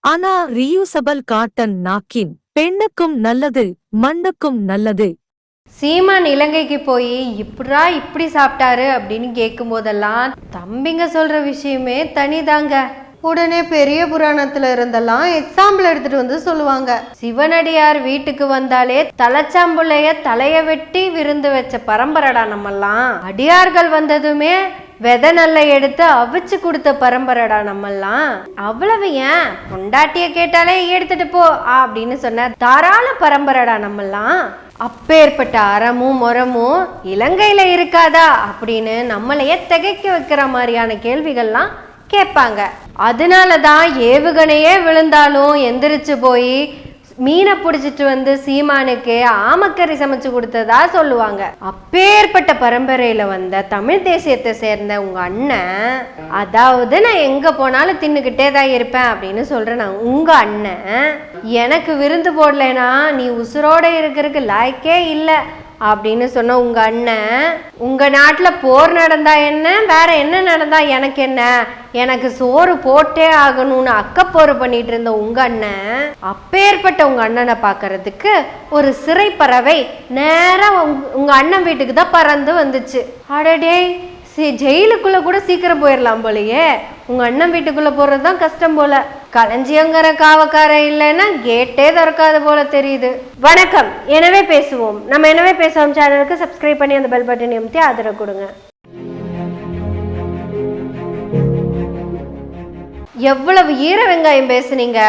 ஆனா reusable cotton napkin பெண்ணுக்கும் நல்லது மண்ணுக்கும் நல்லது. சீமான் இலங்கைக்கு போய் இப்படி சாப்பிட்டாரு அப்படின்னு கேட்கும் போதெல்லாம் தம்பிங்க சொல்ற விஷயமே தனிதாங்க. உடனே பெரிய புராணத்துல இருந்தெல்லாம் எக்ஸாம்பிள் எடுத்துட்டு வந்து சொல்லுவாங்க. சிவனடியார் வீட்டுக்கு வந்தாலே தலைச்சாம்புள்ளைய தலைய வெட்டி விருந்து வச்ச பரம்பரடா நம்மெல்லாம். அடியார்கள் வந்ததுமே விதை நல்ல எடுத்து அவிச்சு கொடுத்த பரம்பரடா நம்மெல்லாம். அவ்வளவு ஏன் பொண்டாட்டிய கேட்டாலே எடுத்துட்டு போ அப்படின்னு சொன்ன தாராள பரம்பரடா நம்மெல்லாம். அப்பேற்பட்ட அறமும் முறமும் இலங்கையில இருக்காதா அப்படின்னு நம்மளையே திகைக்க வைக்கிற மாதிரியான கேள்விகள்லாம் கேட்பாங்க. அதனாலதான் ஏவுகணையே விழுந்தாலும் எந்திரிச்சு போய் மீனை பிடிச்சிட்டு வந்து சீமானுக்கு ஆமக்கறி சமைச்சு கொடுத்ததா சொல்லுவாங்க. அப்பேற்பட்ட பரம்பரையில வந்த தமிழ் தேசியத்தை சேர்ந்த உங்க அண்ணன், அதாவது நான் எங்க போனாலும் தின்னுக்கிட்டே தான் இருப்பேன் அப்படின்னு சொல்றேன் நான், உங்க அண்ணன் எனக்கு விருந்து போடலைன்னா நீ உசுரோட இருக்கிறதுக்கு லாய்க்கே இல்லை அப்படின்னு சொன்ன உங்க அண்ணன், உங்க நாட்டுல போர் நடந்தா என்ன வேற என்ன நடந்தா எனக்கு என்ன, எனக்கு சோறு போட்டே ஆகணும்னு அக்கப்போர் பண்ணிட்டு இருந்த உங்க அண்ணன், அப்பேற்பட்ட உங்க அண்ணனை பாக்குறதுக்கு ஒரு சிறை பறவை நேரா உங்க அண்ணன் வீட்டுக்கு தான் பறந்து வந்துச்சு. அடடே, ஜெயிலுக்குள்ள கூட சீக்கிரம் போயிடலாம் போலயே, உங்க அண்ணன் வீட்டுக்குள்ள போறதுதான் கஷ்டம் போல. களஞ்சியங்கிற காவக்கார இல்லைன்னா கேட்டே திறக்காத போல தெரியுது. வணக்கம், எனவே பேசுவோம். நம்ம எனவே பேசுவோம் சேனலுக்கு சப்ஸ்கிரைப் பண்ணி அந்த பெல் பட்டன் அமுத்தி ஆதரவு கொடுங்க. எவ்வளவு ஈர வெங்காயம் பேசுனீங்க?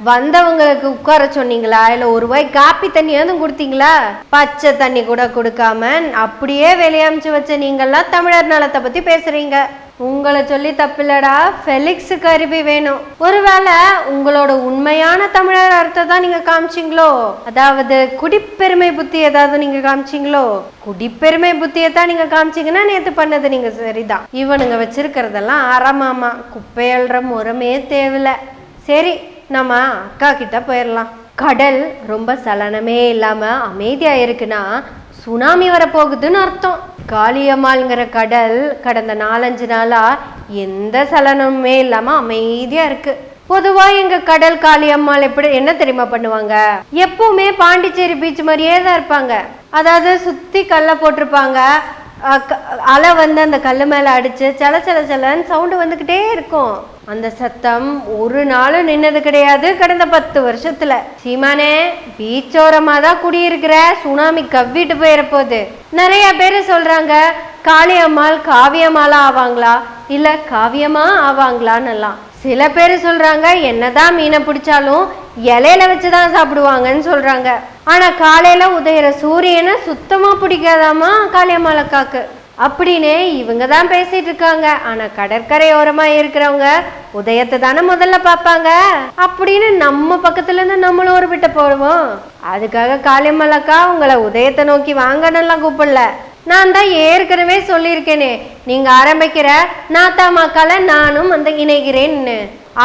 வந்தவங்களுக்கு உட்கார சொன்னீங்களா? இல்ல ஒரு வாய் காப்பி தண்ணியாவது கொடுத்தீங்களா? பச்சை தண்ணி கூட கொடுக்காம அப்படியே வெளியமிச்சு வச்ச நீங்கெல்லாம் தமிழர் நலத்தை பத்தி பேசுறீங்க. உங்களை சொல்லி தப்பில்லடா, ஃபெலிக்ஸுக்கு அருவி வேணும். ஒருவேளை உங்களோட உண்மையான தமிழர் அர்த்தம் தான் நீங்க காமிச்சிங்களோ? அதாவது குடிப்பெருமை புத்தி ஏதாவது நீங்க காமிச்சிங்களோ? குடிப்பெருமை புத்தியை தான் நீங்க காமிச்சிங்கன்னா நேத்து பண்ணது நீங்க சரிதான். இவனுங்க வச்சிருக்கிறதெல்லாம் அறமாமா, குப்பையல்ற முறமே தேவையில்ல. சரி, நம்ம அக்கா கிட்ட போயிடலாம். கடல் ரொம்ப சலனமே இல்லாம அமைதியா இருக்குன்னா சுனாமி வரப்போகுதுன்னு அர்த்தம். காளியம்மாள்ங்கிற கடல் கடந்த 4-5 நாளா எந்த சலனமுமே இல்லாம அமைதியா இருக்கு. பொதுவா எங்க கடல் காளியம்மாள் எப்படி என்ன தெரியுமா பண்ணுவாங்க? எப்பவுமே பாண்டிச்சேரி பீச் மாதிரியே தான் இருப்பாங்க. அதாவது சுத்தி கல்ல போட்டிருப்பாங்க, அலை வந்து அந்த கல்லு மேல அடிச்சு சல சல சலன்னு சவுண்டு வந்துகிட்டே இருக்கும். அந்த சத்தம் ஒரு நாளும் நின்னது கிடையாது கடந்த 10 வருஷத்துல. சீமானே, பீச்சோரமா தான் குடியிருக்கிற, சுனாமி கவ்விட்டு போயிட போகுது. நிறைய பேரு சொல்றாங்க காளியம்மாள் காவியம்மாளா ஆவாங்களா இல்ல காவியமா ஆவாங்களான்னு எல்லாம். சில பேர் சொல்றாங்க என்னதான் மீனை பிடிச்சாலும் இலையில வச்சுதான் சாப்பிடுவாங்கன்னு சொல்றாங்க. ஆனா காலையில உதயிற சூரியனை சுத்தமா பிடிக்காதாமா காளியம்மாளுக்காக்கு அப்படின்னே இவங்க தான் பேசிட்டு இருக்காங்க. ஆனா கடற்கரையோரமா இருக்கிறவங்க உதயத்தை தானே முதல்ல பார்ப்பாங்க அப்படின்னு நம்ம பக்கத்துல இருந்து நம்மளும் ஒரு விட்ட போடுவோம். அதுக்காக காளியம்மாளக்கா உங்களை உதயத்தை நோக்கி வாங்கன்னு கூப்பிடல. நான் தான் ஏற்கனவே சொல்லியிருக்கேனே, நீங்க ஆரம்பிக்கிற நாத்தாமாக்கால நானும் வந்து இணைகிறேன்னு.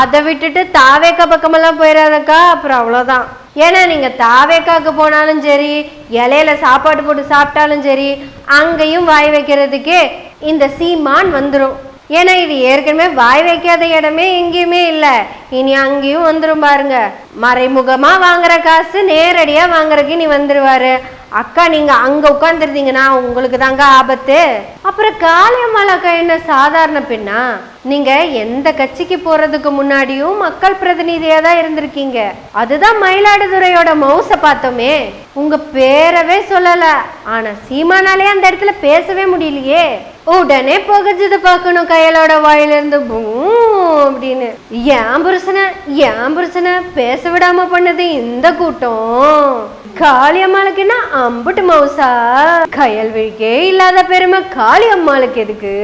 அதை விட்டுட்டு தாவேக்கா பக்கமெல்லாம் போயிடாதக்கா, அப்புறம் அவ்வளோதான். ஏன்னா நீங்க தாவேக்காக்கு போனாலும் சரி, இலையில சாப்பாடு போட்டு சாப்பிட்டாலும் சரி, அங்கேயும் வாய் வைக்கிறதுக்கே இந்த சீமான் வந்துடும். ஏன்னா இது ஏற்கனவே வாய் வைக்காத இடமே எங்கேயுமே இல்லை, இனி அங்கேயும் வந்துடும் பாருங்க. மறைமுகமா வாங்குற காசு நேரடியா வாங்குறதுக்கு நீ வந்துருவாரு. அக்கா நீங்க அங்க உட்காந்துருந்தீங்கன்னா உங்களுக்கு தாங்க ஆபத்து. அப்புறம் காளியம்மாளக்கா என்ன சாதாரண பெண்ணா? நீங்க எந்த கட்சிக்கு போறதுக்கு முன்னாடியும் மக்கள் பிரதிநிதியா தான் இருந்திருக்கீங்க. அதுதான் மயிலாடுதுறையோட மவுச பார்த்தோமே. உங்க பேரவே சொல்லல, ஆனா சீமானாலே அந்த இடத்துல பேசவே முடியலையே. உடனே புகஞ்சது பார்க்கணும் கையலோட வாயிலிருந்து அப்படின்னு. ஏன் புருஷனை பேச விடாம பண்ணது இந்த கூட்டம். காளியம்மாளுக்கு என்ன அம்புட்டு மவுசா? கயல்விழிக்கே இல்லாத பெருமை காளியம்மாளுக்கு எதுக்கு?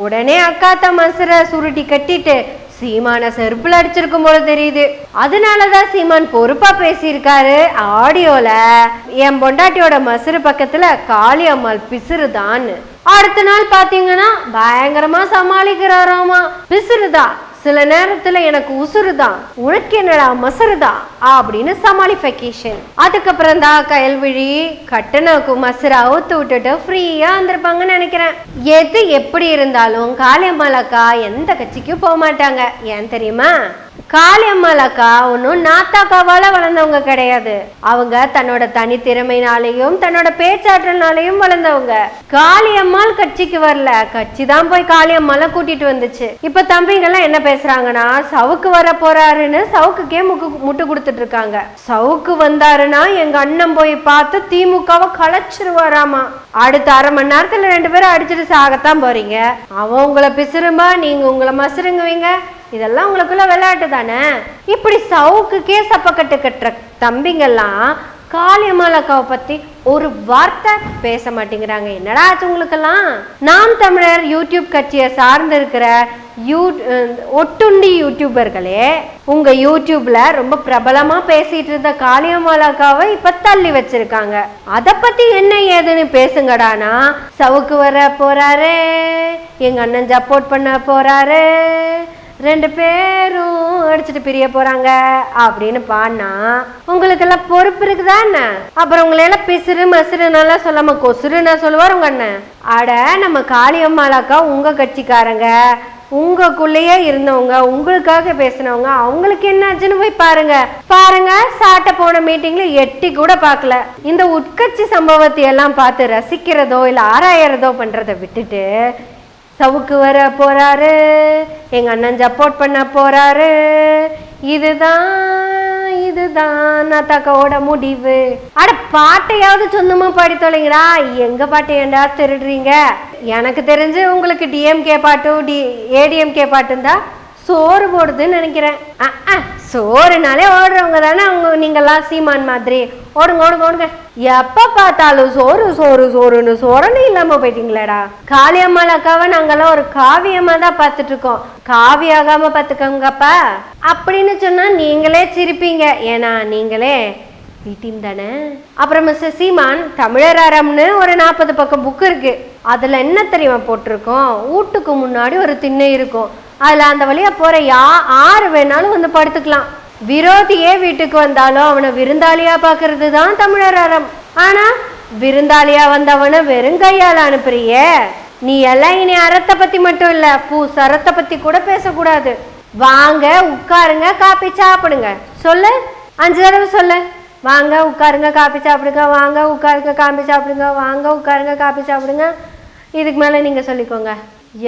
உடனே அக்காத்த மசர சுருட்டி கட்டிட்டு சீமான செருப்புல அடிச்சிருக்கும் போல தெரியுது. அதனாலதான் சீமான் பொறுப்பா பேசியிருக்காரு ஆடியோல, என் பொண்டாட்டியோட மசுறு பக்கத்துல காளியம்மாள் பிசுறுதான். அடுத்த நாள் பாத்தீங்கன்னா பயங்கரமா சமாளிக்கிறாராமா. பிசுறுதான், சில நேரத்துல எனக்கு உசுறுதான், உனக்கு என்னடா மசருதான் அப்படின்னு சமாளிஃபிகேஷன். அதுக்கப்புறம் தான் கயல்விழி கட்டணக்கு மசரை அவுத்து விட்டுட்டு ஃப்ரீயா வந்திருப்பாங்கன்னு நினைக்கிறேன். எது எப்படி இருந்தாலும் காளியம்மாளக்கா எந்த கட்சிக்கும் போக மாட்டாங்க. ஏன் தெரியுமா? காளியம்மாள் அக்கா ஒன்றும் நாத்தாக்காவால வளர்ந்தவங்க கிடையாது. அவங்க தன்னோட தனித்திறமையினாலையும் தன்னோட பேச்சாற்றல்னாலையும் வளர்ந்தவங்க. காளியம்மாள் கட்சிக்கு வரல, கட்சி தான் போய் காளியம்மாளை கூட்டிட்டு வந்துச்சு. இப்ப தம்பிங்கெல்லாம் என்ன பேசுறாங்கன்னா, சவுக்கு வர போறாருன்னு சவுக்குக்கே முட்டு கொடுத்துட்டு இருக்காங்க. சவுக்கு வந்தாருன்னா எங்க அண்ணன் போய் பார்த்து திமுகவை கலைச்சிருவாராமா. அடுத்த அரை மணி நேரத்துல 2 பேரும் அடிச்சுட்டு சாகத்தான் போறீங்க. அவன் உங்களை பிசுரும்பா, நீங்க உங்களை மசுருங்குவீங்க. இதெல்லாம் உங்களுக்குள்ள விளையாட்டு தானே. இப்படி சவுக்குக்கே சப்பக்கட்டு கட்டுற தம்பிங்கெல்லாம் காளியம்மாள் அக்காவை பத்தி ஒரு வார்த்தை பேச மாட்டேங்கிறாங்க. என்னடா ஆச்சு உங்களுக்கெல்லாம்? நாம் தமிழர் யூடியூப் கட்சியை சார்ந்து இருக்கிற ஒட்டுண்டி யூடியூபர்களே, உங்க யூடியூப்ல ரொம்ப பிரபலமா பேசிட்டு இருந்த காளியம்மாள் அக்காவை இப்ப தள்ளி வச்சிருக்காங்க. அத பத்தி என்ன ஏதுன்னு பேசுங்கடானா, சவுக்கு வர போறாரு, எங்க அண்ணன் சப்போர்ட் பண்ண போறாரு, 2 பேரும் அடிச்சுட்டு பிரிய போறாங்க அப்படின்னு பாடினா உங்களுக்கெல்லாம் பொறுப்பு இருக்குதானே? அப்புறம் உங்களையெல்லாம் பிசுறு மசுறு நல்லா சொல்லாம கொசுறுன்னு சொல்லுவார் உங்க அண்ணன். அட, நம்ம காளியம்மாள் அக்கா உங்க கட்சிக்காரங்க, உங்களுக்குள்ளேயே இருந்தவங்க, உங்களுக்காக பேசினவங்க, அவங்களுக்கு என்னாச்சுன்னு போய் பாருங்க. சாட்ட போன மீட்டிங்ல எட்டி கூட பார்க்கல. இந்த உட்கட்சி சம்பவத்தை எல்லாம் பார்த்து ரசிக்கிறதோ இல்ல ஆராயறதோ பண்றதை விட்டுட்டு, சவுக்கு வர போறாரு, எங்க அண்ணன் சப்போர்ட் பண்ண போறாரு, இதுதான் நாத்தாக்காவோட முடிவு. அட, பாட்டையாவது சொந்தமா பாடி தொலைங்கடா. எங்க பாட்டை ஏண்டா திருடுறீங்க? எனக்கு தெரிஞ்சு உங்களுக்கு டிஎம்கே பாட்டும் ஏடிஎம்கே பாட்டும் தான் சோறு போடுதுன்னு நினைக்கிறேன். சோறுனாலே ஓடுறவங்க தானே அவங்க. நீங்கெல்லாம் சீமான் மாதிரி ஓடுங்க. எப்ப பார்த்தாலும் சோறுன்னு சோறுன்னு இல்லாம போயிட்டீங்களேடா. காளியம்மாள் அக்காவை நாங்கெல்லாம் ஒரு காவியமா தான் பார்த்துட்டு இருக்கோம். காவியாகாம பார்த்துக்கோங்கப்பா அப்படின்னு சொன்னா நீங்களே சிரிப்பீங்க. ஏன்னா நீங்களே வீட்டின் தானே. அப்புறம் மிஸ்டர் சீமான், தமிழர் அறம்னு ஒரு 40 பக்கம் புக்கு இருக்கு. அதுல என்ன தெரியுமா போட்டிருக்கோம்? வீட்டுக்கு முன்னாடி ஒரு திண்ணை இருக்கும். அதுல அந்த வழியா போற யாரு வேணாலும் வந்து படுத்துக்கலாம். விரோதியே வீட்டுக்கு வந்தாலும் அவனை விருந்தாளியா பாக்குறது தான் தமிழர் அறம். ஆனா விருந்தாளியா வந்தவனை வெறுங்கையால் அனுப்புறியே. நீ எல்லாம் இனி அறத்தை பத்தி மட்டும் இல்ல, சரத்தை பத்தி கூட பேசக்கூடாது. வாங்க உட்காருங்க, காப்பி சாப்பிடுங்க. சொல்லு, 5 தடவை சொல்லு. வாங்க உட்காருங்க, காப்பி சாப்பிடுங்க. வாங்க உட்காருங்க, காப்பி சாப்பிடுங்க. வாங்க உட்காருங்க, காப்பி சாப்பிடுங்க. இதுக்கு மேல நீங்க சொல்லிக்கோங்க.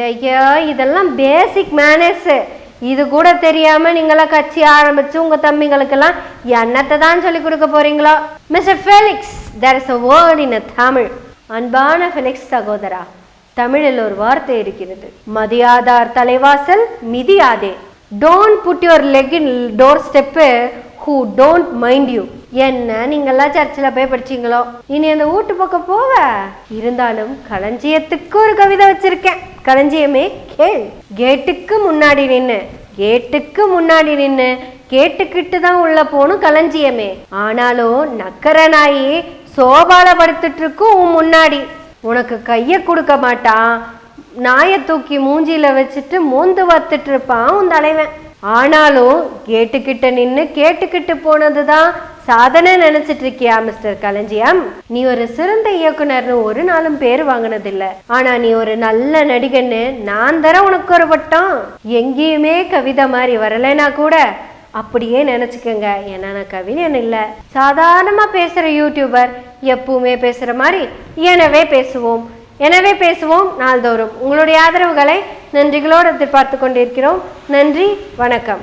ஐயோ, இதெல்லாம் பேசிக் மேனர்ஸ். இது கூட தெரியாம நீங்களாம் கட்சி ஆரம்பிச்சு உங்க தம்பிங்களுக்கெல்லாம் என்னத்தை தான் சொல்லி கொடுக்க போறீங்களோ? Mister Felix, there is a word in a Tamil. அன்பான ஃபெலிக்ஸ் சகோதரா, தமிழில் ஒரு வார்த்தை இருக்கிறது. மதியாதார் தலைவாசல் மிதியாதே. Don't put your leg in doorstep who don't mind you. என்ன நீங்கெல்லாம் சர்ச்சில் போய் படிச்சீங்களோ? இனி அந்த வீட்டு பக்கம் போவ. இருந்தாலும் களஞ்சியத்துக்கு ஒரு கவிதை வச்சிருக்கேன். களஞ்சியமே கேள். கேட்டுக்கு முன்னாடி நின்னு கேட்டுக்கிட்டு தான் உள்ள போகணும் களஞ்சியமே. ஆனாலும் நக்கர நாயி சோபாலப்படுத்திட்டு இருக்கும் உன் முன்னாடி. உனக்கு கைய கொடுக்க மாட்டான். நாயை தூக்கி மூஞ்சியில வச்சுட்டு மோந்து வத்துட்டு இருப்பான் உன் தலைவன். ஆனாலும் கேட்டுக்கிட்டு போனதுதான் சாதனை நினைச்சிட்டு இருக்கியா மிஸ்டர் களஞ்சியம்? நீ ஒரு சிறந்த இயக்குனர்னு ஒரு நாளும் பேர் வாங்கினதில்ல. ஆனா நீ ஒரு நல்ல நடிகன்னு நான் தர உனக்கு ஒரு வட்டம். எங்கேயுமே கவிதை மாதிரி வரலைன்னா கூட அப்படியே நினைச்சுக்கோங்க. ஏன்னா நான் கவிஞன் இல்ல, சாதாரணமா பேசுற யூடியூபர். எப்பவுமே பேசுற மாதிரி எனவே பேசுவோம் நாள்தோறும். உங்களுடைய ஆதரவுகளை நன்றிகளோடு எதிர்பார்த்து கொண்டிருக்கிறோம். நன்றி, வணக்கம்.